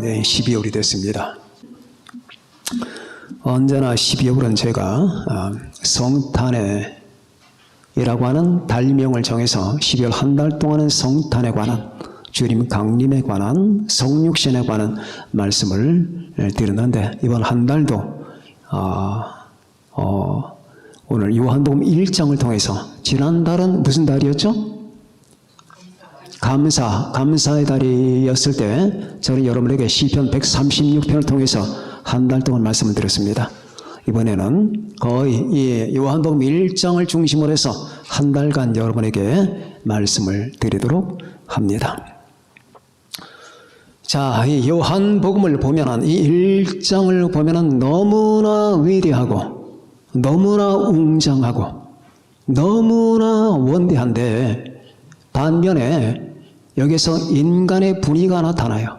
네, 12월이 됐습니다. 언제나 12월은 제가 성탄회이라고 하는 달명을 정해서 12월 한 달 동안은 성탄에 관한, 주님 강림에 관한, 성육신에 관한 말씀을 드렸는데, 이번 한 달도 오늘 요한복음 1장을 통해서, 지난달은 무슨 달이었죠? 감사의 달이었을 때 저는 여러분에게 시편 136편을 통해서 한 달 동안 말씀을 드렸습니다. 이번에는 거의 이 요한복음 1장을 중심으로 해서 한 달간 여러분에게 말씀을 드리도록 합니다. 자, 이 요한복음을 보면은, 이 1장을 보면은 너무나 위대하고, 너무나 웅장하고, 너무나 원대한데, 반면에 여기서 인간의 분위기가 나타나요.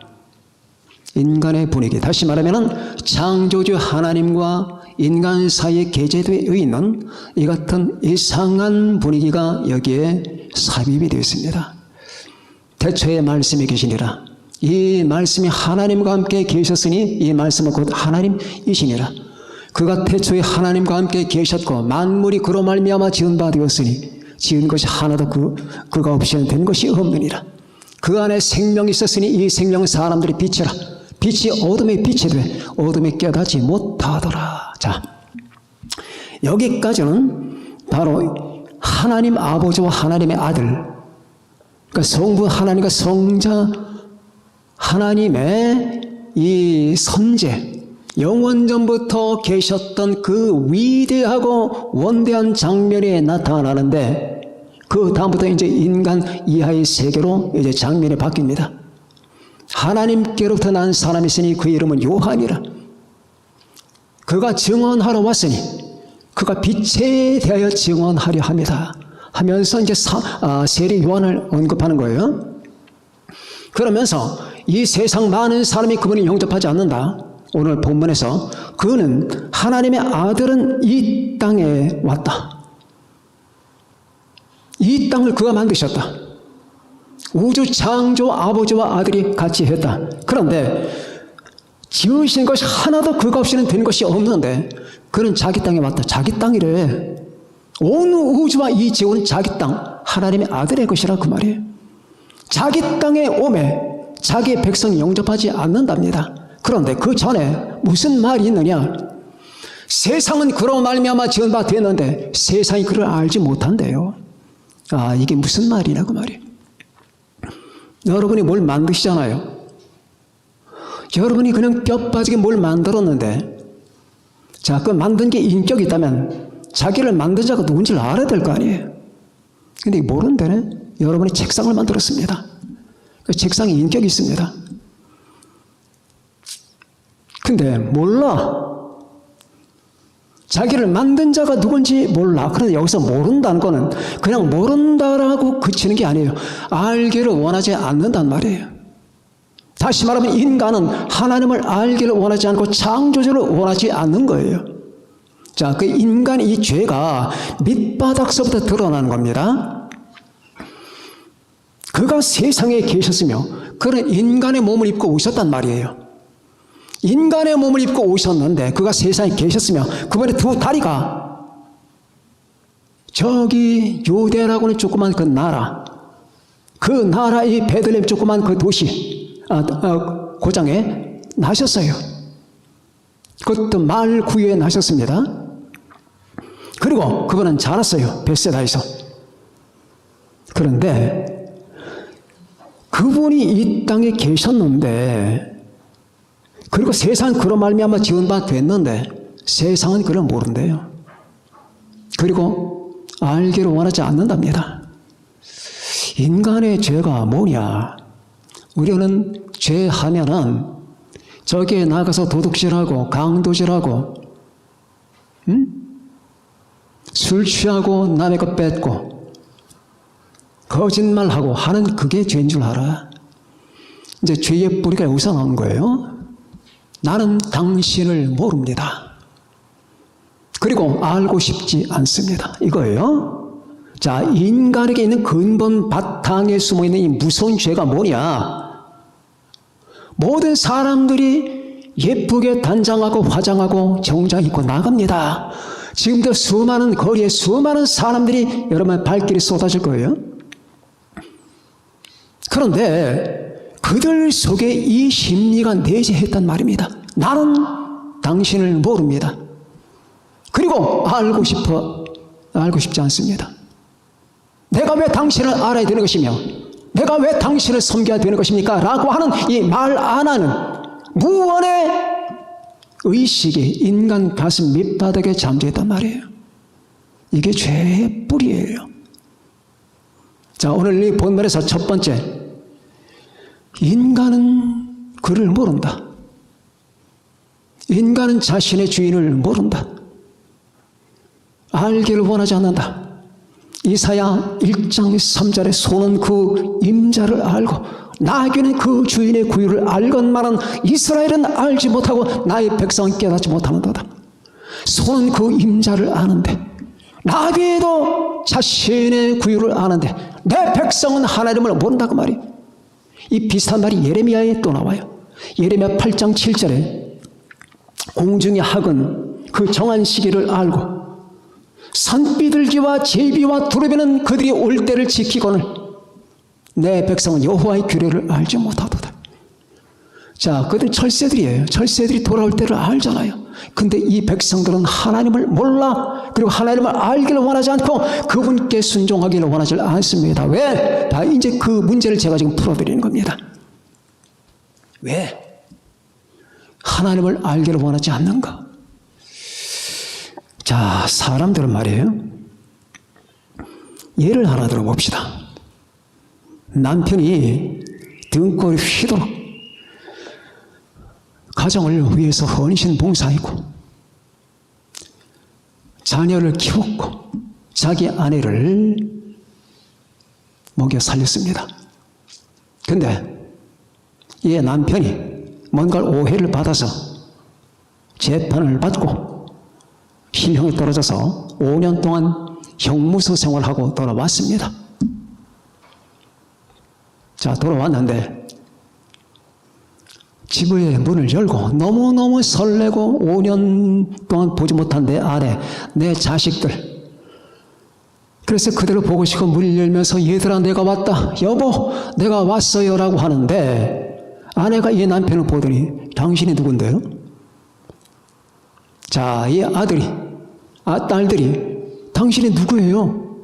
인간의 분위기. 다시 말하면 창조주 하나님과 인간 사이에 계제되어 있는 이 같은 이상한 분위기가 여기에 삽입이 되어 있습니다. 태초에 말씀이 계시니라. 이 말씀이 하나님과 함께 계셨으니 이 말씀은 곧 하나님이시니라. 그가 태초에 하나님과 함께 계셨고 만물이 그로 말미암아 지은 바 되었으니 지은 것이 하나도 그가 없이는 된 것이 없느니라. 그 안에 생명이 있었으니 이 생명은 사람들의 빛이라. 빛이 어둠에 빛이 돼 어둠에 깨닫지 못하더라. 자, 여기까지는 바로 하나님 아버지와 하나님의 아들, 그러니까 성부 하나님과 성자 하나님의 이 선제, 영원전부터 계셨던 그 위대하고 원대한 장면이 나타나는데, 그 다음부터 이제 인간 이하의 세계로 이제 장면이 바뀝니다. 하나님께로부터 난 사람이 있으니 그 이름은 요한이라. 그가 증언하러 왔으니 그가 빛에 대하여 증언하려 합니다 하면서 이제 세례 요한을 언급하는 거예요. 그러면서 이 세상 많은 사람이 그분을 영접하지 않는다. 오늘 본문에서 그는, 하나님의 아들은 이 땅에 왔다. 이 땅을 그가 만드셨다. 우주 창조 아버지와 아들이 같이 했다. 그런데 지으신 것이 하나도 그가 없이는 된 것이 없는데 그는 자기 땅에 왔다. 자기 땅이래. 온 우주와 이 지구는 자기 땅, 하나님의 아들의 것이라 그 말이에요. 자기 땅에 오매 자기의 백성이 영접하지 않는답니다. 그런데 그 전에 무슨 말이 있느냐? 세상은 그로 말미암아 지은 바 되었는데 세상이 그를 알지 못한대요. 이게 무슨 말이냐고 말이에요. 여러분이 뭘 만드시잖아요. 여러분이 그냥 뼈 빠지게 뭘 만들었는데, 자, 그 만든 게 인격이 있다면 자기를 만든 자가 누군지를 알아야 될 거 아니에요. 근데 모른다네. 여러분이 책상을 만들었습니다. 그 책상에 인격이 있습니다. 근데 몰라. 자기를 만든 자가 누군지 몰라. 그런데 여기서 모른다는 거는 그냥 모른다라고 그치는 게 아니에요. 알기를 원하지 않는단 말이에요. 다시 말하면 인간은 하나님을 알기를 원하지 않고 창조주를 원하지 않는 거예요. 자, 그 인간의 이 죄가 밑바닥서부터 드러나는 겁니다. 그가 세상에 계셨으며 그는 인간의 몸을 입고 오셨단 말이에요. 인간의 몸을 입고 오셨는데 그가 세상에 계셨으며 그분의 두 다리가 저기 유대라고는 조그만 그 나라, 그 나라의 베들레헴 조그만 그 도시 고장에 나셨어요. 그것도 말 구유에 나셨습니다. 그리고 그분은 자랐어요. 벳세다에서. 그런데 그분이 이 땅에 계셨는데, 그리고 세상은 그로 말미암아 지은 바 됐는데 세상은 그를 모른대요. 그리고 알기를 원하지 않는답니다. 인간의 죄가 뭐냐? 우리는 죄하면은 저기에 나가서 도둑질하고 강도질하고 술 취하고 남의 것 뺏고 거짓말하고 하는 그게 죄인 줄 알아. 이제 죄의 뿌리가 여기서 나오는 거예요. 나는 당신을 모릅니다. 그리고 알고 싶지 않습니다. 이거예요. 자, 인간에게 있는 근본 바탕에 숨어있는 이 무서운 죄가 뭐냐? 모든 사람들이 예쁘게 단장하고 화장하고 정장 입고 나갑니다. 지금도 수많은 거리에 수많은 사람들이 여러분 발길이 쏟아질 거예요. 그런데 그들 속에 이 심리가 내재했단 말입니다. 나는 당신을 모릅니다. 그리고 알고 싶지 않습니다. 내가 왜 당신을 알아야 되는 것이며 내가 왜 당신을 섬겨야 되는 것입니까? 라고 하는 이 말 안 하는 무언의 의식이 인간 가슴 밑바닥에 잠재있단 말이에요. 이게 죄의 뿌리예요. 자, 오늘 이 본문에서 첫 번째, 인간은 그를 모른다. 인간은 자신의 주인을 모른다. 알기를 원하지 않는다. 이사야 1장 3절에 소는 그 임자를 알고 나귀는 그 주인의 구유를 알건만은 이스라엘은 알지 못하고 나의 백성은 깨닫지 못하는도다. 소는 그 임자를 아는데 나귀도 자신의 구유를 아는데 내 백성은 하나님을 모른다고 말이에요. 이 비슷한 말이 예레미야에 또 나와요. 예레미야 8장 7절에 공중의 학은 그 정한 시기를 알고 산비둘기와 제비와 두루비는 그들이 올 때를 지키거늘 내 백성은 여호와의 규례를 알지 못하도다. 자, 그들은 철새들이에요. 철새들이 돌아올 때를 알잖아요. 근데 이 백성들은 하나님을 몰라. 그리고 하나님을 알기를 원하지 않고 그분께 순종하기를 원하지 않습니다. 왜? 다 이제 그 문제를 제가 지금 풀어드리는 겁니다. 왜? 하나님을 알기를 원하지 않는가? 자, 사람들은 말이에요. 예를 하나 들어봅시다. 남편이 등골이 휘도록 가정을 위해서 헌신 봉사하고 자녀를 키웠고 자기 아내를 먹여 살렸습니다. 근데 이 남편이 뭔가 오해를 받아서 재판을 받고 실형에 떨어져서 5년 동안 형무소 생활하고 돌아왔습니다. 자, 돌아왔는데 집의 문을 열고 너무너무 설레고 5년 동안 보지 못한 내 아내, 내 자식들, 그래서 그대로 보고 싶고 문을 열면서 얘들아 내가 왔다, 여보 내가 왔어요 라고 하는데 아내가 이 남편을 보더니 당신이 누군데요? 자, 이 딸들이 당신이 누구예요?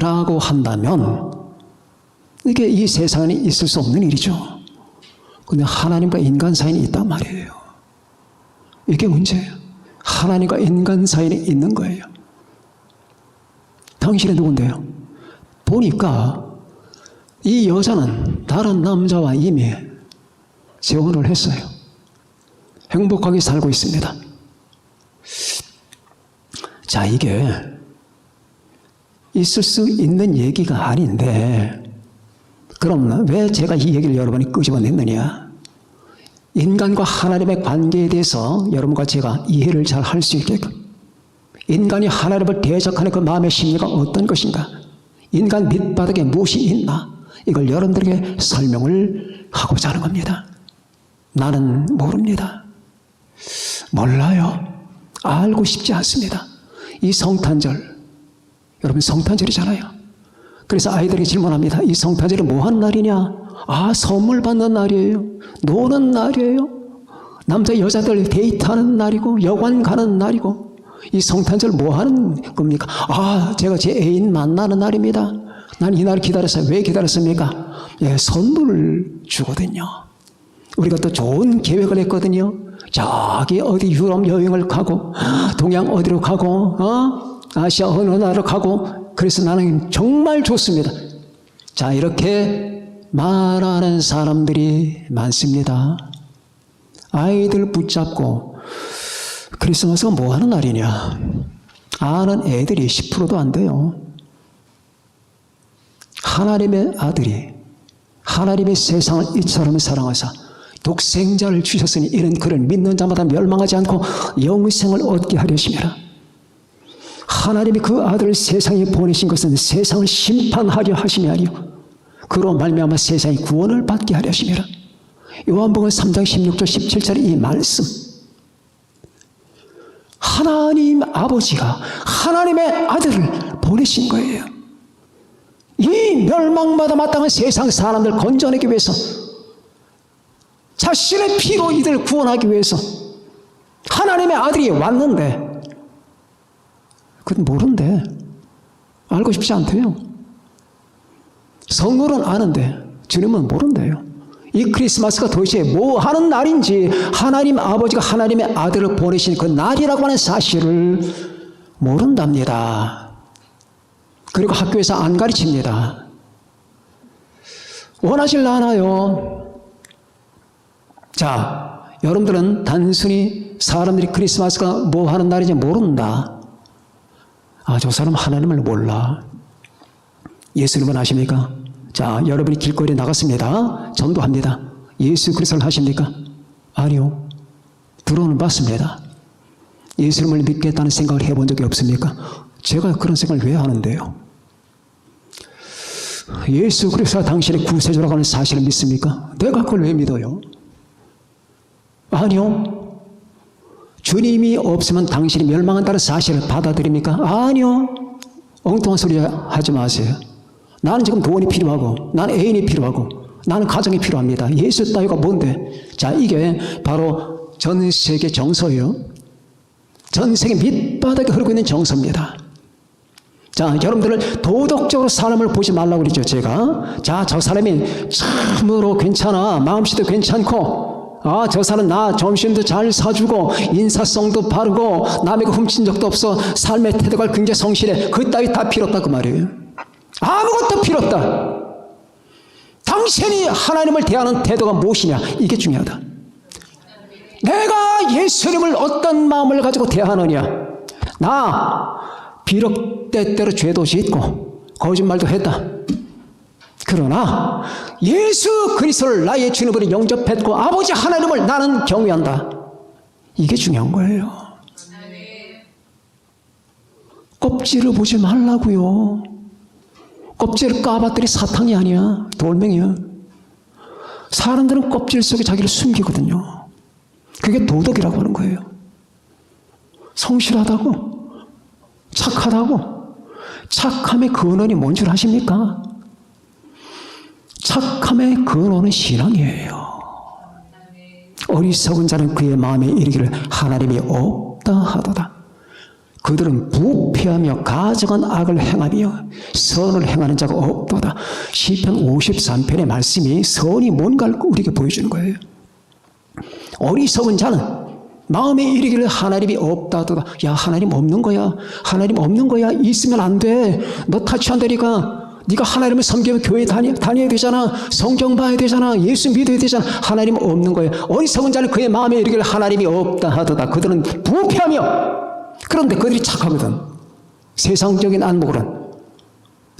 라고 한다면 이게 이 세상에 있을 수 없는 일이죠. 근데 하나님과 인간 사이는 있단 말이에요. 이게 문제예요. 하나님과 인간 사이는 있는 거예요. 당신이 누군데요? 보니까 이 여자는 다른 남자와 이미 재혼을 했어요. 행복하게 살고 있습니다. 자, 이게 있을 수 있는 얘기가 아닌데 그럼 왜 제가 이 얘기를 여러분이 끄집어냈느냐? 인간과 하나님의 관계에 대해서 여러분과 제가 이해를 잘 할 수 있게끔, 인간이 하나님을 대적하는 그 마음의 심리가 어떤 것인가, 인간 밑바닥에 무엇이 있나, 이걸 여러분들에게 설명을 하고자 하는 겁니다. 나는 모릅니다. 몰라요. 알고 싶지 않습니다. 이 성탄절, 여러분 성탄절이잖아요. 그래서 아이들에게 질문합니다. 이 성탄절이 뭐 하는 날이냐? 아, 선물 받는 날이에요. 노는 날이에요. 남자 여자들 데이트하는 날이고 여관 가는 날이고, 이 성탄절 뭐 하는 겁니까? 아, 제가 제 애인 만나는 날입니다. 난 이 날 기다렸어요. 왜 기다렸습니까? 예, 선물을 주거든요. 우리가 또 좋은 계획을 했거든요. 저기 어디 유럽 여행을 가고 동양 어디로 가고 아시아 어느 나라로 가고, 그래서 나는 정말 좋습니다. 자, 이렇게 말하는 사람들이 많습니다. 아이들 붙잡고 크리스마스가 뭐 하는 날이냐 아는 애들이 10%도 안 돼요. 하나님의 아들이 하나님의 세상을 이처럼 사랑하사 독생자를 주셨으니 이는 그를 믿는 자마다 멸망하지 않고 영생을 얻게 하려심이라. 하나님이 그 아들을 세상에 보내신 것은 세상을 심판하려 하심이 아니요 그로 말미암아 세상이 구원을 받게 하려 하심이라. 요한복음 3장 16절 17절 이 말씀. 하나님 아버지가 하나님의 아들을 보내신 거예요. 이 멸망마다 마땅한 세상 사람들 건져내기 위해서, 자신의 피로 이들을 구원하기 위해서 하나님의 아들이 왔는데, 그건 모른대. 알고 싶지 않대요. 성도는 아는데 주님은 모른대요. 이 크리스마스가 도대체 뭐 하는 날인지, 하나님 아버지가 하나님의 아들을 보내신 그 날이라고 하는 사실을 모른답니다. 그리고 학교에서 안 가르칩니다. 원하질 않아요. 자, 여러분들은 단순히 사람들이 크리스마스가 뭐 하는 날인지 모른다. 아, 저 사람 하나님을 몰라. 예수님은 아십니까? 자, 여러분이 길거리에 나갔습니다. 전도합니다. 예수 그리스도를 하십니까? 아니요. 들어는 봤습니다. 예수님을 믿겠다는 생각을 해본 적이 없습니까? 제가 그런 생각을 왜 하는데요? 예수 그리스도가 당신의 구세주라고 하는 사실을 믿습니까? 내가 그걸 왜 믿어요? 아니요. 주님이 없으면 당신이 멸망한다는 사실을 받아들입니까? 아니요. 엉뚱한 소리 하지 마세요. 나는 지금 돈이 필요하고, 나는 애인이 필요하고, 나는 가정이 필요합니다. 예수 따위가 뭔데? 자, 이게 바로 전 세계 정서예요. 전 세계 밑바닥에 흐르고 있는 정서입니다. 자, 여러분들을 도덕적으로 사람을 보지 말라고 그러죠, 제가. 자, 저 사람이 참으로 괜찮아. 마음씨도 괜찮고, 아, 저 사람 나 점심도 잘 사주고, 인사성도 바르고, 남에게 훔친 적도 없어. 삶의 태도가 굉장히 성실해. 그 따위 다 필요 없다, 그 말이에요. 아무것도 필요 없다. 당신이 하나님을 대하는 태도가 무엇이냐, 이게 중요하다. 내가 예수님을 어떤 마음을 가지고 대하느냐. 나 비록 때때로 죄도 짓고 거짓말도 했다. 그러나 예수 그리스도를 나의 주님으로 영접했고 아버지 하나님을 나는 경외한다. 이게 중요한 거예요. 껍질을 보지 말라고요. 껍질을 까봤더니 사탕이 아니야. 돌멩이야. 사람들은 껍질 속에 자기를 숨기거든요. 그게 도덕이라고 하는 거예요. 성실하다고, 착하다고. 착함의 근원이 뭔 줄 아십니까? 착함의 근원은 신앙이에요. 어리석은 자는 그의 마음에 이르기를 하나님이 없다 하도다. 그들은 부패하며 가증한 악을 행하며 선을 행하는 자가 없도다. 시편 53편의 말씀이 선이 뭔가를 우리에게 보여주는 거예요. 어리석은 자는 마음에 이르기를 하나님이 없다 하도다. 야, 하나님 없는 거야. 하나님 없는 거야. 있으면 안 돼. 너 타치한다니까. 네가 하나님을 섬기면 교회 다녀야 되잖아. 성경 봐야 되잖아. 예수 믿어야 되잖아. 하나님 없는 거야. 어리석은 자는 그의 마음에 이르기를 하나님이 없다 하도다. 그들은 부패하며, 그런데 그들이 착하거든. 세상적인 안목으로는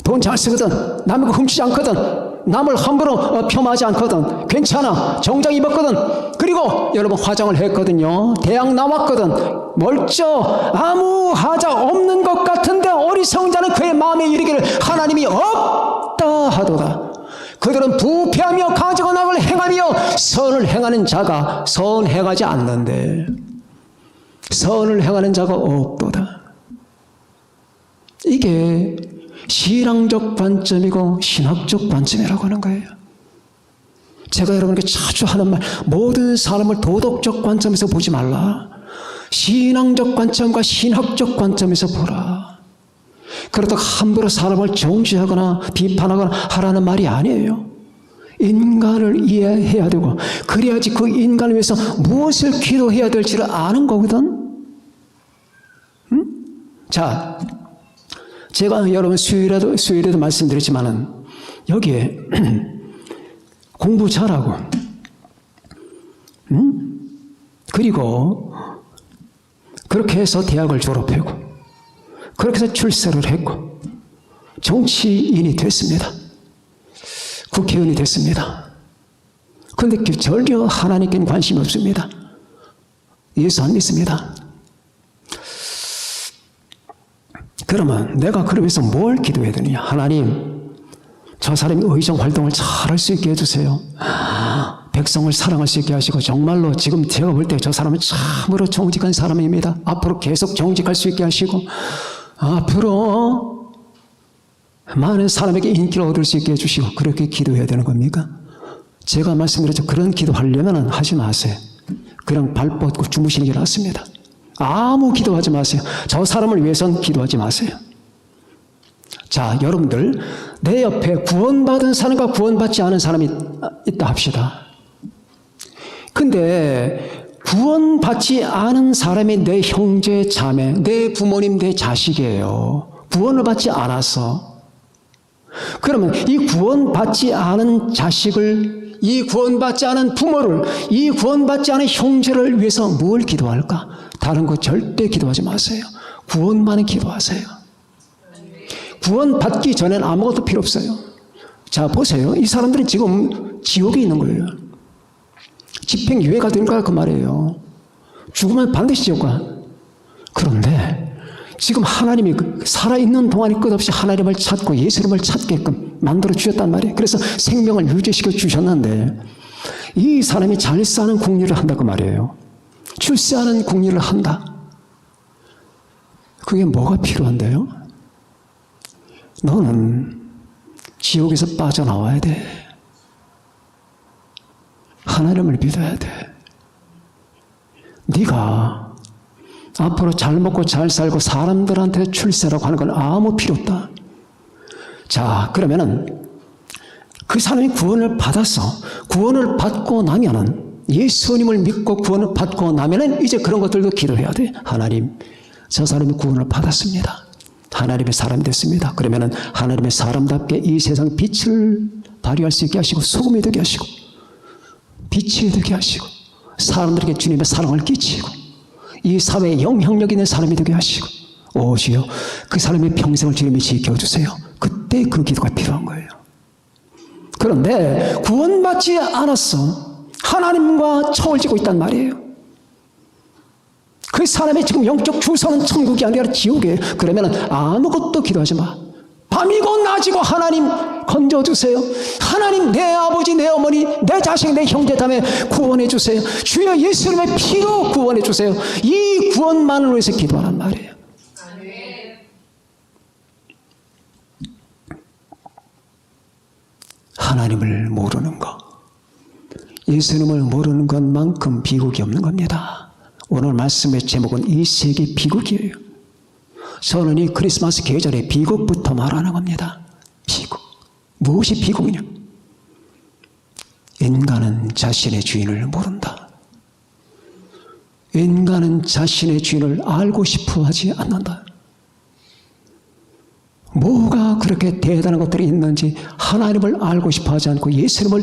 돈 잘 쓰거든. 남의 거 훔치지 않거든. 남을 함부로 폄하하지 않거든. 괜찮아. 정장 입었거든. 그리고 여러분 화장을 했거든요. 대학 나왔거든. 멀쩡. 아무 하자 없는 것 같은데 어리석은 자는 그의 마음에 이르기를 하나님이 없다 하도다. 그들은 부패하며 가증한 악을 행하며 선을 행하는 자가 선행하지 않는데 선을 행하는 자가 없도다. 이게 신앙적 관점이고 신학적 관점이라고 하는 거예요. 제가 여러분에게 자주 하는 말, 모든 사람을 도덕적 관점에서 보지 말라. 신앙적 관점과 신학적 관점에서 보라. 그렇다고 함부로 사람을 정죄하거나 비판하거나 하라는 말이 아니에요. 인간을 이해해야 되고 그래야지 그 인간을 위해서 무엇을 기도해야 될지를 아는 거거든. 응? 자, 제가 여러분 수요일에도 말씀드렸지만은 여기에 공부 잘하고, 응? 그리고 그렇게 해서 대학을 졸업하고 그렇게 해서 출세를 했고 정치인이 됐습니다. 국회의원이 됐습니다. 그런데 전혀 하나님께는 관심이 없습니다. 예수 안 믿습니다. 그러면 내가 그러면서 뭘 기도해야 되느냐? 하나님, 저 사람이 의정 활동을 잘할 수 있게 해주세요. 백성을 사랑할 수 있게 하시고 정말로 지금 제가 볼 때 저 사람은 참으로 정직한 사람입니다. 앞으로 계속 정직할 수 있게 하시고 앞으로 많은 사람에게 인기를 얻을 수 있게 해주시고 그렇게 기도해야 되는 겁니까? 제가 말씀드렸죠. 그런 기도하려면 하지 마세요. 그냥 발 뻗고 주무시는 게 낫습니다. 아무 기도하지 마세요. 저 사람을 위해서는 기도하지 마세요. 자, 여러분들 내 옆에 구원받은 사람과 구원받지 않은 사람이 있다 합시다. 근데 구원받지 않은 사람이 내 형제, 자매, 내 부모님, 내 자식이에요. 구원을 받지 않아서. 그러면 이 구원받지 않은 자식을, 이 구원받지 않은 부모를, 이 구원받지 않은 형제를 위해서 뭘 기도할까? 다른 거 절대 기도하지 마세요. 구원만을 기도하세요. 구원받기 전엔 아무것도 필요 없어요. 자, 보세요. 이 사람들은 지금 지옥에 있는 거예요. 집행유예가 된 거야 그 말이에요. 죽으면 반드시 지옥 가. 그런데 지금 하나님이 살아있는 동안이 끝없이 하나님을 찾고 예수님을 찾게끔 만들어 주셨단 말이에요. 그래서 생명을 유지시켜 주셨는데 이 사람이 잘 사는 궁리를 한다 그 말이에요. 출세하는 궁리를 한다. 그게 뭐가 필요한데요? 너는 지옥에서 빠져나와야 돼. 하나님을 믿어야 돼. 네가 앞으로 잘 먹고 잘 살고 사람들한테 출세라고 하는 건 아무 필요 없다. 자, 그러면은 그 사람이 구원을 받아서 구원을 받고 나면은 예수님을 믿고 구원을 받고 나면은 이제 그런 것들도 기도해야 돼. 하나님, 저 사람이 구원을 받았습니다. 하나님의 사람이 됐습니다. 그러면은 하나님의 사람답게 이 세상 빛을 발휘할 수 있게 하시고 소금이 되게 하시고 빛이 되게 하시고 사람들에게 주님의 사랑을 끼치고 이 사회에 영향력 있는 사람이 되게 하시고 오시여 그 사람의 평생을 주님이 지켜주세요. 그때 그 기도가 필요한 거예요. 그런데 구원받지 않았어. 하나님과 처를 지고 있단 말이에요. 그 사람의 지금 영적 주소는 천국이 아니라 지옥이에요. 그러면 아무것도 기도하지 마. 밤이고 낮이고 하나님 건져주세요. 하나님 내 아버지 내 어머니 내 자식 내 형제 자매 구원해 주세요. 주여 예수님의 피로 구원해 주세요. 이 구원만을 위해서 기도하란 말이에요. 하나님을 모르는 것, 예수님을 모르는 것만큼 비극이 없는 겁니다. 오늘 말씀의 제목은 이 세계 비극이에요. 저는 이 크리스마스 계절에 비극부터 말하는 겁니다. 비극. 무엇이 비극이냐? 인간은 자신의 주인을 모른다. 인간은 자신의 주인을 알고 싶어 하지 않는다. 뭐가 그렇게 대단한 것들이 있는지 하나님을 알고 싶어 하지 않고 예수님을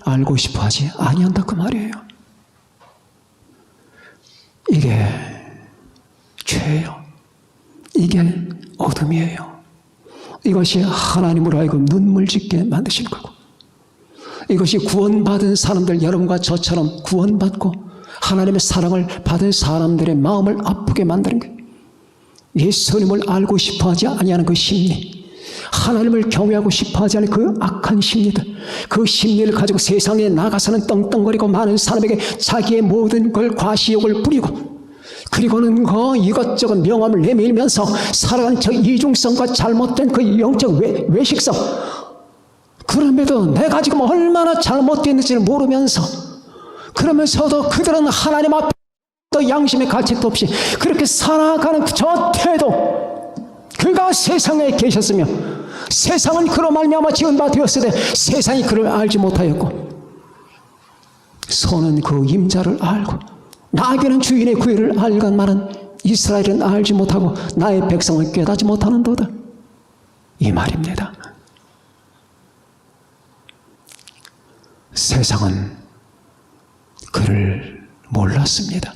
알고 싶어 하지 아니한다 그 말이에요. 이게 죄예요. 이게 어둠이에요. 이것이 하나님으로 하여금 눈물 짓게 만드시는 거고 이것이 구원받은 사람들 여러분과 저처럼 구원받고 하나님의 사랑을 받은 사람들의 마음을 아프게 만드는 거예요. 예수님을 알고 싶어하지 아니하는 그 심리, 하나님을 경외하고 싶어하지 않은 그 악한 심리들, 그 심리를 가지고 세상에 나가서는 떵떵거리고 많은 사람에게 자기의 모든 걸 과시욕을 부리고 그리고는 그 이것저것 명함을 내밀면서 살아가는 저 이중성과 잘못된 그 영적 외식성, 그럼에도 내가 지금 얼마나 잘못됐는지를 모르면서 그러면서도 그들은 하나님 앞에 또 양심의 가책도 없이 그렇게 살아가는 저 태도, 그가 세상에 계셨으며 세상은 그로 말미암아 지은 바 되었으되 세상이 그를 알지 못하였고 손은 그 임자를 알고 나귀는 주인의 구애를 알건만은 이스라엘은 알지 못하고 나의 백성을 깨닫지 못하는도다. 이 말입니다. 세상은 그를 몰랐습니다.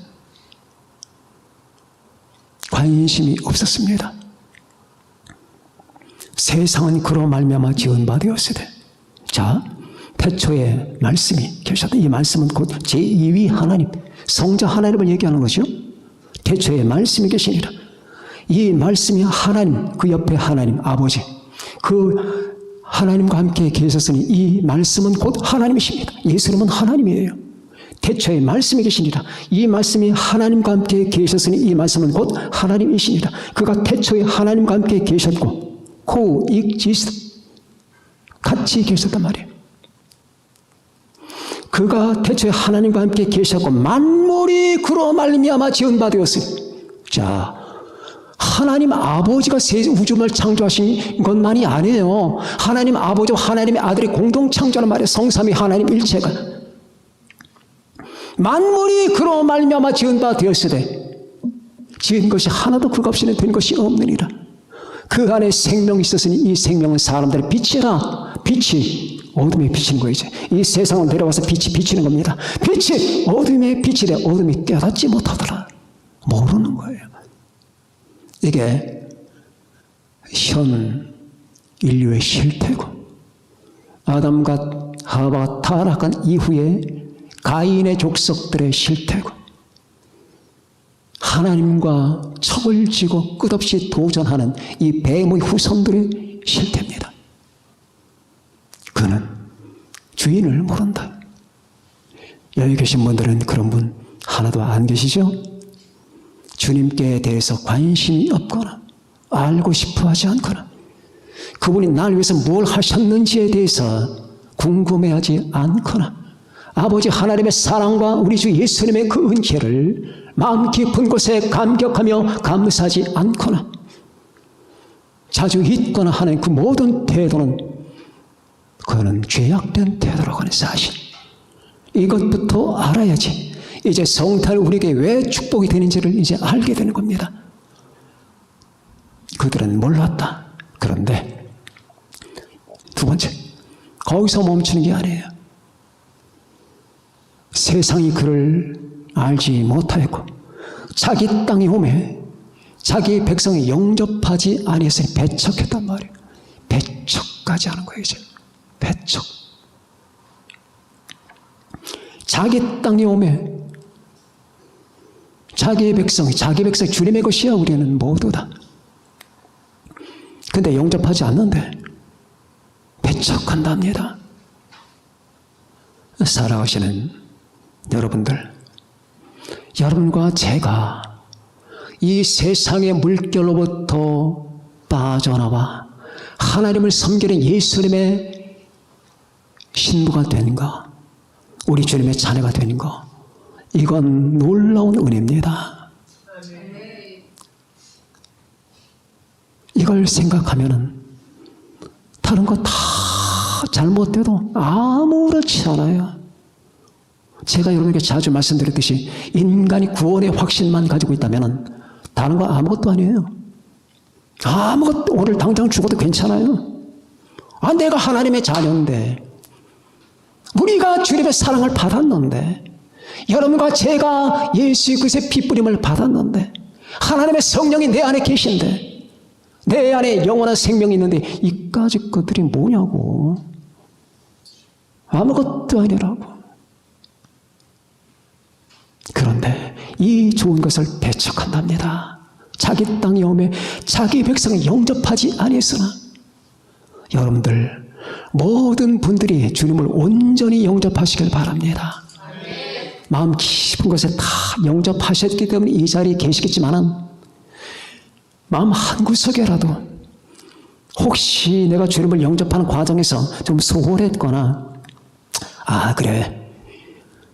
관심이 없었습니다. 세상은 그로 말미암아 지은 바 되었으되 자, 태초에 말씀이 계셨다. 이 말씀은 곧 제2위 하나님, 성자 하나님을 얘기하는 것이요. 태초에 말씀이 계시니라. 이 말씀이 하나님, 그 옆에 하나님 아버지, 그 하나님과 함께 계셨으니 이 말씀은 곧 하나님이십니다. 예수님은 하나님이에요. 태초에 말씀이 계시니라. 이 말씀이 하나님과 함께 계셨으니 이 말씀은 곧 하나님이시니라. 그가 태초에 하나님과 함께 계셨고 코익지스트 같이 계셨단 말이에요. 그가 태초에 하나님과 함께 계셨고 만물이 그로 말미암아 지은 바 되었으니, 자, 하나님 아버지가 새 우주를 창조하신 것만이 아니에요. 하나님 아버지와 하나님의 아들이 공동 창조하는 말이에요. 성삼위 하나님 일체가. 만물이 그로 말미암아 지은 바 되었으되 지은 것이 하나도 그가 없이는 된 것이 없느니라. 그 안에 생명이 있었으니 이 생명은 사람들의 빛이라. 빛이 어둠에 비치는 거예요. 이제 이 세상은 내려와서 빛이 비치는 겁니다. 빛이 어둠에 비치되 어둠이 깨닫지 못하더라. 모르는 거예요. 이게 현 인류의 실태고, 아담과 하와가 타락한 이후에 가인의 족속들의 실태고, 하나님과 척을 지고 끝없이 도전하는 이 뱀의 후손들의 실태입니다. 그는 주인을 모른다. 여기 계신 분들은 그런 분 하나도 안 계시죠? 주님께 대해서 관심이 없거나 알고 싶어 하지 않거나 그분이 날 위해서 뭘 하셨는지에 대해서 궁금해하지 않거나 아버지 하나님의 사랑과 우리 주 예수님의 그 은혜를 마음 깊은 곳에 감격하며 감사하지 않거나 자주 잊거나 하는 그 모든 태도는 그거는 죄악된 태도라고 하는 사실, 이것부터 알아야지 이제 성탄을 우리에게 왜 축복이 되는지를 이제 알게 되는 겁니다. 그들은 몰랐다. 그런데 두 번째, 거기서 멈추는 게 아니에요. 세상이 그를 알지 못하였고 자기 땅에 오매 자기 백성이 영접하지 아니했으니 배척했단 말이에요. 배척까지 하는 거예요. 이제 배척. 자기 땅에 오매 자기 백성이 주님의 것이야. 우리는 모두 다. 근데 영접하지 않는데 배척한답니다. 살아가시는 여러분들, 여러분과 제가 이 세상의 물결로부터 빠져나와 하나님을 섬기는 예수님의 신부가 되는 거, 우리 주님의 자녀가 되는 거, 이건 놀라운 은혜입니다. 이걸 생각하면은 다른 거 다 잘못돼도 아무렇지 않아요. 제가 여러분에게 자주 말씀드렸듯이 인간이 구원의 확신만 가지고 있다면은 다른 거 아무것도 아니에요. 아무것도 오늘 당장 죽어도 괜찮아요. 내가 하나님의 자녀인데, 우리가 주님의 사랑을 받았는데, 여러분과 제가 예수 그리스도의 피뿌림을 받았는데, 하나님의 성령이 내 안에 계신데, 내 안에 영원한 생명이 있는데 이까짓 것들이 뭐냐고. 아무것도 아니라고. 그런데 이 좋은 것을 배척한답니다. 자기 땅에 오매 자기 백성을 영접하지 아니했으나, 여러분들 모든 분들이 주님을 온전히 영접하시길 바랍니다. 마음 깊은 곳에 다 영접하셨기 때문에 이 자리에 계시겠지만은 마음 한구석에라도 혹시 내가 주님을 영접하는 과정에서 좀 소홀했거나, 그래,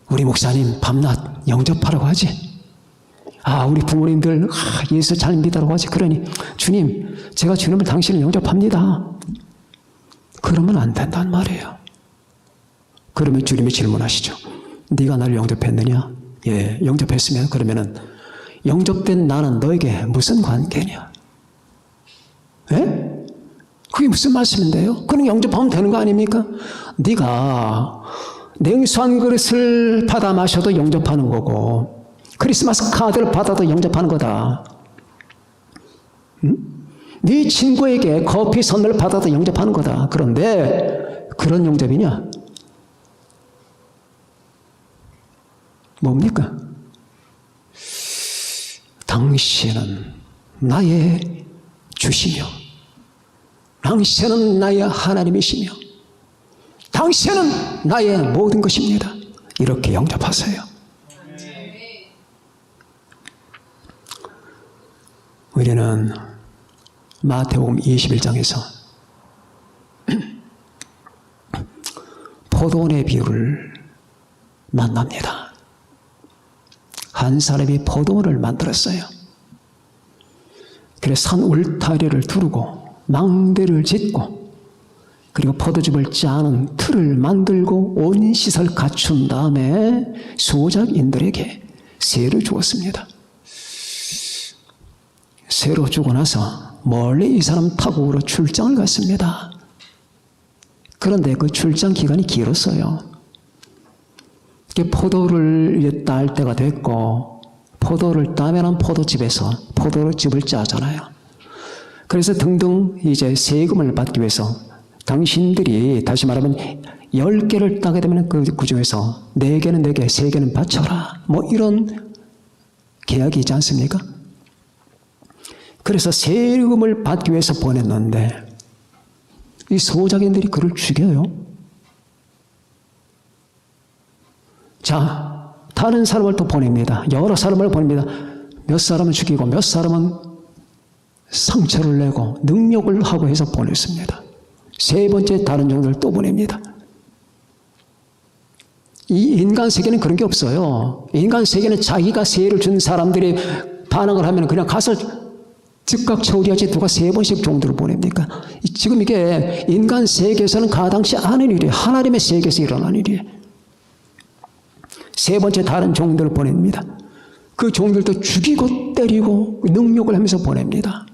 우리 목사님 밤낮 영접하라고 하지, 우리 부모님들 예수 잘 믿으라고 하지, 그러니 주님, 제가 주님을 당신을 영접합니다. 그러면 안 된단 말이에요. 그러면 주님이 질문하시죠. 네가 나를 영접했느냐? 예, 영접했으면 그러면은 영접된 나는 너에게 무슨 관계냐? 예? 그게 무슨 말씀인데요? 그럼 영접하면 되는 거 아닙니까? 네가 냉수 한 그릇을 받아 마셔도 영접하는 거고, 크리스마스 카드를 받아도 영접하는 거다. 네 친구에게 커피 선물 받아도 영접하는 거다. 그런데 그런 영접이냐? 뭡니까? 당신은 나의 주시며 당신은 나의 하나님이시며 당신은 나의 모든 것입니다. 이렇게 영접하세요. 우리는 마태복음 21장에서 포도원의 비유를 만납니다. 한 사람이 포도원을 만들었어요. 그래서 산 울타리를 두르고 망대를 짓고 그리고 포도즙을 짜는 틀을 만들고 온 시설 갖춘 다음에 소작인들에게 세를 주었습니다. 세로 주고 나서 멀리 이 사람 타국으로 출장을 갔습니다. 그런데 그 출장 기간이 길었어요. 포도를 딸 때가 됐고 포도를 따면은 포도즙에서 포도즙을 짜잖아요. 그래서 등등 이제 세금을 받기 위해서 당신들이 다시 말하면 10개를 따게 되면 그 중에서 4개는 내게 3개는 바쳐라. 뭐 이런 계약이 있지 않습니까? 그래서 세금을 받기 위해서 보냈는데 이 소작인들이 그를 죽여요. 자, 다른 사람을 또 보냅니다. 여러 사람을 보냅니다. 몇 사람은 죽이고 몇 사람은 상처를 내고 능욕을 하고 해서 보냈습니다. 세 번째 다른 종들을 또 보냅니다. 이 인간 세계는 그런 게 없어요. 인간 세계는 자기가 세를 준 사람들이 반항을 하면 그냥 가서 즉각 처리하지 누가 3번씩 종들을 보냅니까? 지금 이게 인간 세계에서는 가당치 않은 일이에요. 하나님의 세계에서 일어난 일이에요. 세 번째 다른 종들을 보냅니다. 그 종들도 죽이고 때리고 능욕을 하면서 보냅니다.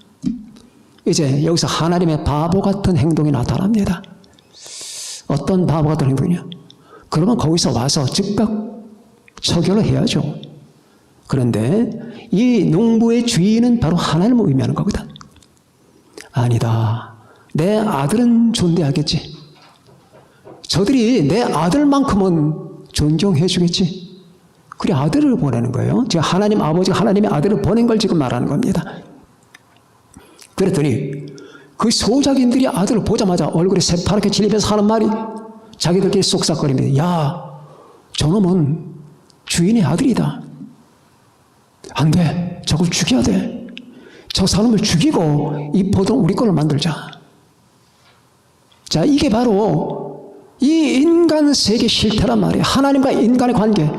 이제 여기서 하나님의 바보 같은 행동이 나타납니다. 어떤 바보 같은 행동이냐? 그러면 거기서 와서 즉각 처결을 해야죠. 그런데 이 농부의 주인은 바로 하나님을 의미하는 거거든. 아니다. 내 아들은 존대하겠지. 저들이 내 아들만큼은 존경해 주겠지. 그래 아들을 보내는 거예요. 지금 하나님 아버지가 하나님의 아들을 보낸 걸 지금 말하는 겁니다. 그랬더니 그 소작인들이 아들을 보자마자 얼굴이 새파랗게 질리면서 하는 말이 자기들끼리 쏙싹거립니다. 야, 저놈은 주인의 아들이다. 안 돼. 저걸 죽여야 돼. 저 사람을 죽이고 이 포도는 우리 걸로 만들자. 자, 이게 바로 이 인간 세계 실태란 말이에요. 하나님과 인간의 관계.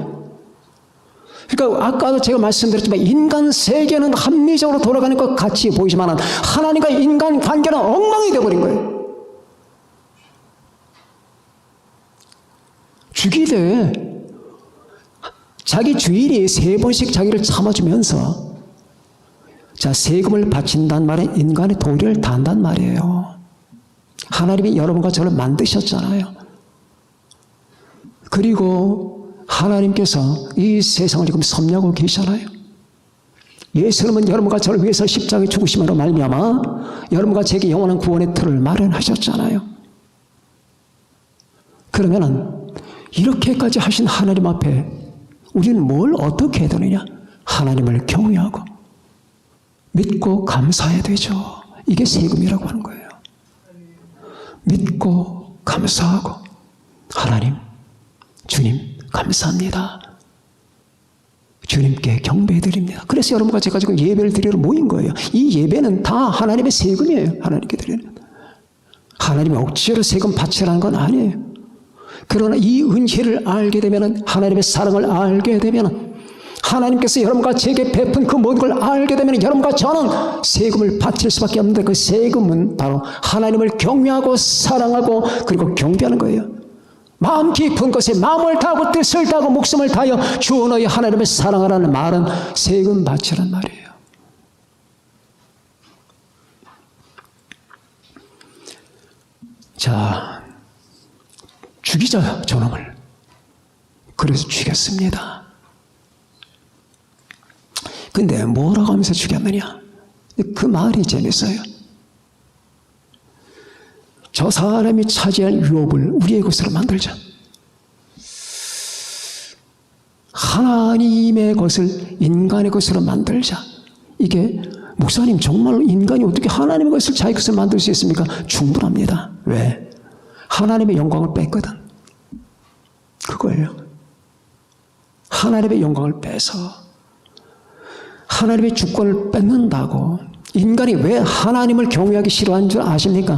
그러니까 아까도 제가 말씀드렸지만 인간 세계는 합리적으로 돌아가는 것 같이 보이지만 하나님과 인간 관계는 엉망이 되어버린 거예요. 죽이되 자기 주인이 3번씩 자기를 참아주면서 자 세금을 바친단 말에 인간의 도리를 다한단 말이에요. 하나님이 여러분과 저를 만드셨잖아요. 그리고 하나님께서 이 세상을 지금 섭리하고 계시잖아요. 예수님은 여러분과 저를 위해서 십자가에 죽으심으로 말미암아 여러분과 제게 영원한 구원의 틀을 마련하셨잖아요. 그러면은 이렇게까지 하신 하나님 앞에 우리는 뭘 어떻게 해야 되느냐? 하나님을 경외하고 믿고 감사해야 되죠. 이게 세금이라고 하는 거예요. 믿고 감사하고 하나님, 주님 감사합니다. 주님께 경배드립니다. 그래서 여러분과 제가 지금 예배를 드리러 모인 거예요. 이 예배는 다 하나님의 세금이에요. 하나님께 드리는. 하나님이 억지로 세금 바치라는 건 아니에요. 그러나 이 은혜를 알게 되면 하나님의 사랑을 알게 되면 하나님께서 여러분과 제게 베푼 그 모든 걸 알게 되면 여러분과 저는 세금을 바칠 수밖에 없는데 그 세금은 바로 하나님을 경외하고 사랑하고 그리고 경배하는 거예요. 마음 깊은 것에 마음을 다하고 뜻을 다하고 목숨을 다하여 주 너희 하나님을 사랑하라는 말은 세금 바치란 말이에요. 자, 죽이자 저놈을. 그래서 죽였습니다. 근데 뭐라고 하면서 죽였느냐? 그 말이 재밌어요. 저 사람이 차지할 유업을 우리의 것으로 만들자. 하나님의 것을 인간의 것으로 만들자. 이게 목사님, 정말 인간이 어떻게 하나님의 것을 자기 것을 만들 수 있습니까? 충분합니다. 왜? 하나님의 영광을 뺐거든. 그거예요. 하나님의 영광을 빼서 하나님의 주권을 뺏는다고. 인간이 왜 하나님을 경외하기 싫어하는 줄 아십니까?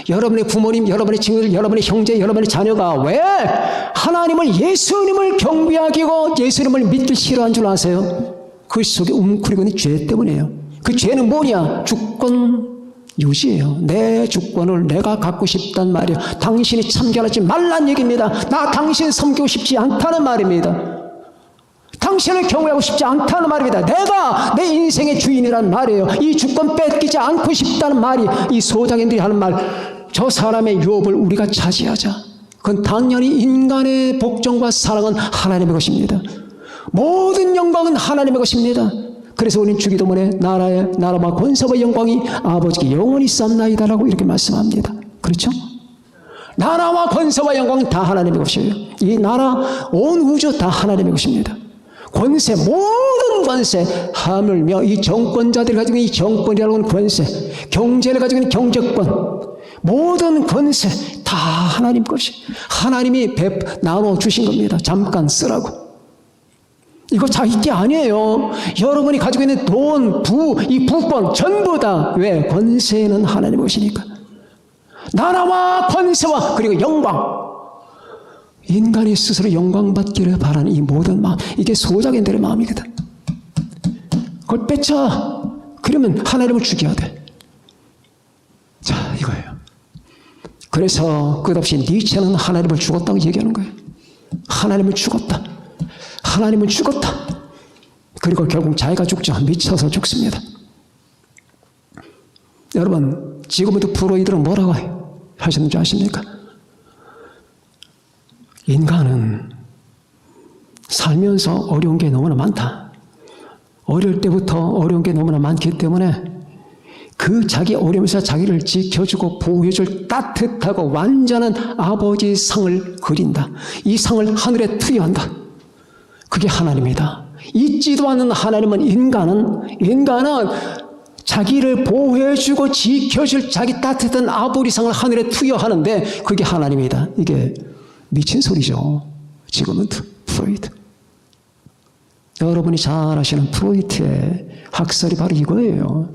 여러분의 부모님, 여러분의 친구들, 여러분의 형제, 여러분의 자녀가 왜 하나님을, 예수님을 경배하기고 예수님을 믿기 싫어하는 줄 아세요? 그 속에 웅크리고 있는 죄 때문이에요. 그 죄는 뭐냐? 주권 유지예요. 내 주권을 내가 갖고 싶단 말이에요. 당신이 참견하지 말란 얘기입니다. 나 당신 섬기고 싶지 않다는 말입니다. 당신을 경외하고 싶지 않다는 말입니다. 내가 내 인생의 주인이란 말이에요. 이 주권 뺏기지 않고 싶다는 말이 이 소장인들이 하는 말. 저 사람의 유업을 우리가 차지하자. 그건 당연히 인간의 복종과 사랑은 하나님의 것입니다. 모든 영광은 하나님의 것입니다. 그래서 우리는 주기도문에 나라와 권세와 영광이 아버지께 영원히 쌉나이다라고 이렇게 말씀합니다. 그렇죠? 나라와 권세와 영광은 다 하나님의 것이에요. 이 나라, 온 우주 다 하나님의 것입니다. 권세, 모든 권세, 하물며 이 정권자들이 가지고 있는 이 정권이라고 하는 권세, 경제를 가지고 있는 경제권, 모든 권세 다 하나님 것이, 하나님이 나눠 주신 겁니다. 잠깐 쓰라고. 이거 자기 게 아니에요. 여러분이 가지고 있는 돈, 이 부권 전부 다 왜? 권세는 하나님 것이니까. 나라와 권세와 그리고 영광. 인간이 스스로 영광받기를 바라는 이 모든 마음, 이게 소작인들의 마음이거든. 그걸 뺏자. 그러면 하나님을 죽여야 돼. 자, 이거예요. 그래서 끝없이 니체는 하나님을 죽었다고 얘기하는 거예요. 하나님을 죽었다. 하나님은 죽었다. 그리고 결국 자기가 죽죠. 미쳐서 죽습니다. 여러분, 지금부터 프로이드는 뭐라고 하셨는지 아십니까? 인간은 살면서 어려운 게 너무나 많다. 어릴 때부터 어려운 게 너무나 많기 때문에 그 자기 어려움에서 자기를 지켜주고 보호해줄 따뜻하고 완전한 아버지 상을 그린다. 이 상을 하늘에 투여한다. 그게 하나님이다. 있지도 않는 하나님은 인간은 자기를 보호해주고 지켜줄 자기 따뜻한 아버지상을 하늘에 투여하는데 그게 하나님이다. 이게 미친 소리죠. 지금은 프로이트. 여러분이 잘 아시는 프로이트의 학설이 바로 이거예요.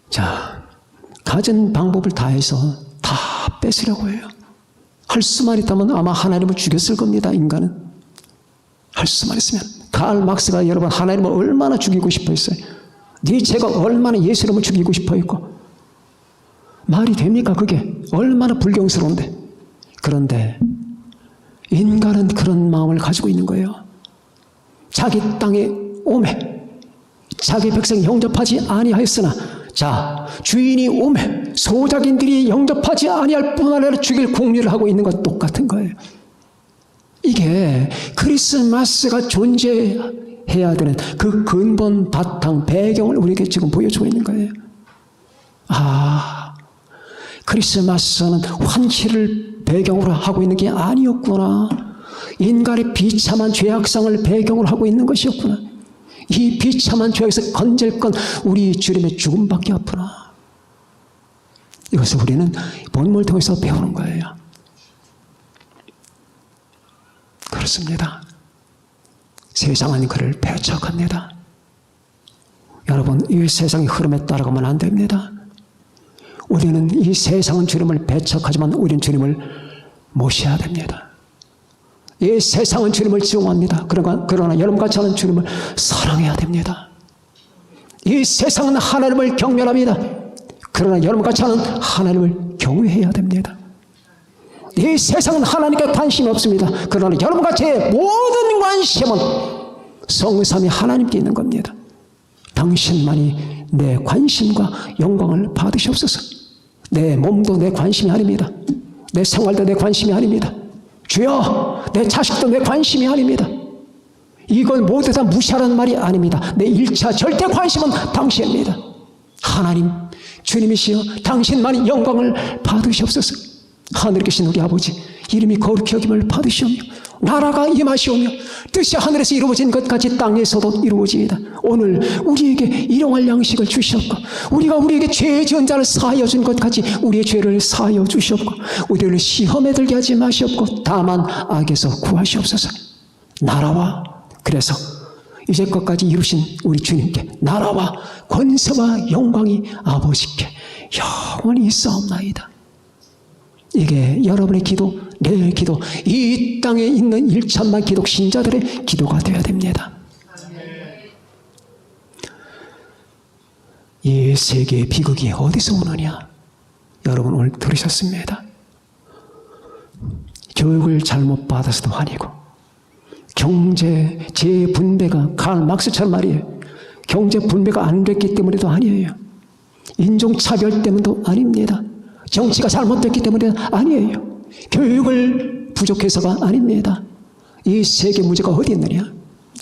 자, 가진 방법을 다해서 다 뺏으려고 해요. 할 수만 있다면 아마 하나님을 죽였을 겁니다. 인간은. 할 수만 있으면. karl 막스가 여러분 하나님을 얼마나 죽이고 싶어 했어요. 니체가 얼마나 예수님을 죽이고 싶어 했고. 말이 됩니까 그게? 얼마나 불경스러운데. 그런데 인간은 그런 마음을 가지고 있는 거예요. 자기 땅에 오매 자기 백성 영접하지 아니하였으나 자, 주인이 오매 소작인들이 영접하지 아니할 뿐 아니라 죽일 공리를 하고 있는 것 똑같은 거예요. 이게 크리스마스가 존재해야 되는 그 근본 바탕 배경을 우리에게 지금 보여주고 있는 거예요. 아, 크리스마스는 환희를 배경으로 하고 있는 게 아니었구나. 인간의 비참한 죄악상을 배경으로 하고 있는 것이었구나. 이 비참한 죄악에서 건질 건 우리 주님의 죽음밖에 없구나. 이것을 우리는 본문을 통해서 배우는 거예요. 그렇습니다. 세상은 그를 배척합니다. 여러분, 이 세상의 흐름에 따라가면 안 됩니다. 우리는 이 세상은 주님을 배척하지만 우리는 주님을 모셔야 됩니다. 이 세상은 주님을 지용합니다. 그러나 여러분같이 하는 주님을 사랑해야 됩니다. 이 세상은 하나님을 경멸합니다. 그러나 여러분같이 하는 하나님을 경외해야 됩니다. 이 세상은 하나님께 관심이 없습니다. 그러나 여러분같이 모든 관심은 성삼위 하나님께 있는 겁니다. 당신만이 내 관심과 영광을 받으시옵소서. 내 몸도 내 관심이 아닙니다. 내 생활도 내 관심이 아닙니다. 주여, 내 자식도 내 관심이 아닙니다. 이건 모두 다 무시하라는 말이 아닙니다. 내 1차 절대 관심은 당신입니다. 하나님, 주님이시여 당신만이 영광을 받으시옵소서. 하늘에 계신 우리 아버지, 이름이 거룩히 여김을 받으시오며 나라가 임하시오며 뜻이 하늘에서 이루어진 것 같이 땅에서도 이루어지이다. 오늘 우리에게 일용할 양식을 주셨고 우리가 우리에게 죄 지은 자를 사하여 준 것 같이 우리의 죄를 사하여 주시옵고 우리를 시험에 들게 하지 마시옵고 다만 악에서 구하시옵소서. 나라와 그래서 이제껏까지 이루신 우리 주님께 나라와 권세와 영광이 아버지께 영원히 있사옵나이다. 이게 여러분의 기도, 내 기도, 이 땅에 있는 일천만 기독 신자들의 기도가 되어야 됩니다. 이 세계의 비극이 어디서 오느냐? 여러분 오늘 들으셨습니다. 교육을 잘못 받아서도 아니고 경제 재분배가 karl 마크스처럼 말이에요. 경제 분배가 안 됐기 때문에도 아니에요. 인종차별 때문도 아닙니다. 정치가 잘못됐기 때문에 아니에요. 교육을 부족해서가 아닙니다. 이 세계 문제가 어디 있느냐?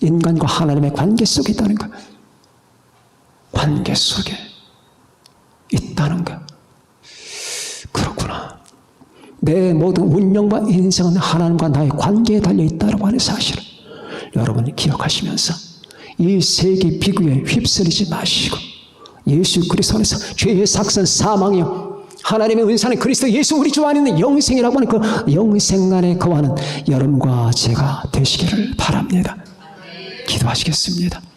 인간과 하나님의 관계 속에 있다는 것. 관계 속에 있다는 것. 그렇구나. 내 모든 운명과 인생은 하나님과 나의 관계에 달려있다고 하는 사실을 여러분이 기억하시면서 이 세계 비극에 휩쓸리지 마시고 예수 그리스도 안에서 죄의 삭선 사망이요 하나님의 은사는 그리스도 예수 우리 주 안에 있는 영생이라고 하는 그 영생 안에 거하는 여러분과 제가 되시기를 바랍니다. 기도하시겠습니다.